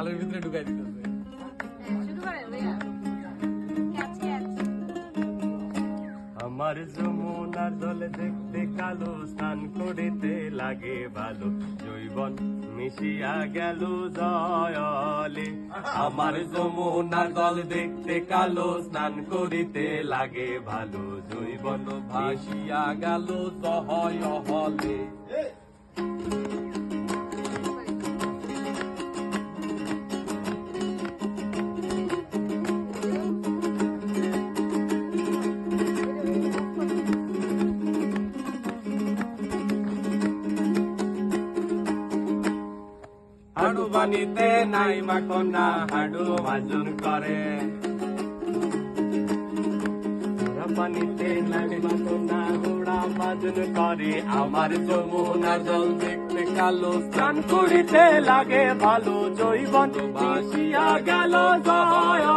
জলের ভিতরে ঢুকাই দিতেছে। আমার যমুনার জল দেখতে কালো, স্নান করিতে লাগে ভালো, জৈবন মিশিয়া গেল জয়লে। আমার যমুনার জল দেখতে কালো, স্নান করিতে লাগে ভালো, জৈবন ভাসিয়া গেল জয়লে। হাডু বানিতে নাই মাকনা, হাডু মাজন করে। পানিতে নাই মাকনা, ঘোড়া মাজন করে। আমার যমুনার জল দেখতে কালো, স্নান করিতে লাগে ভালো, জৈবন ভাসিয়া গেল জয়।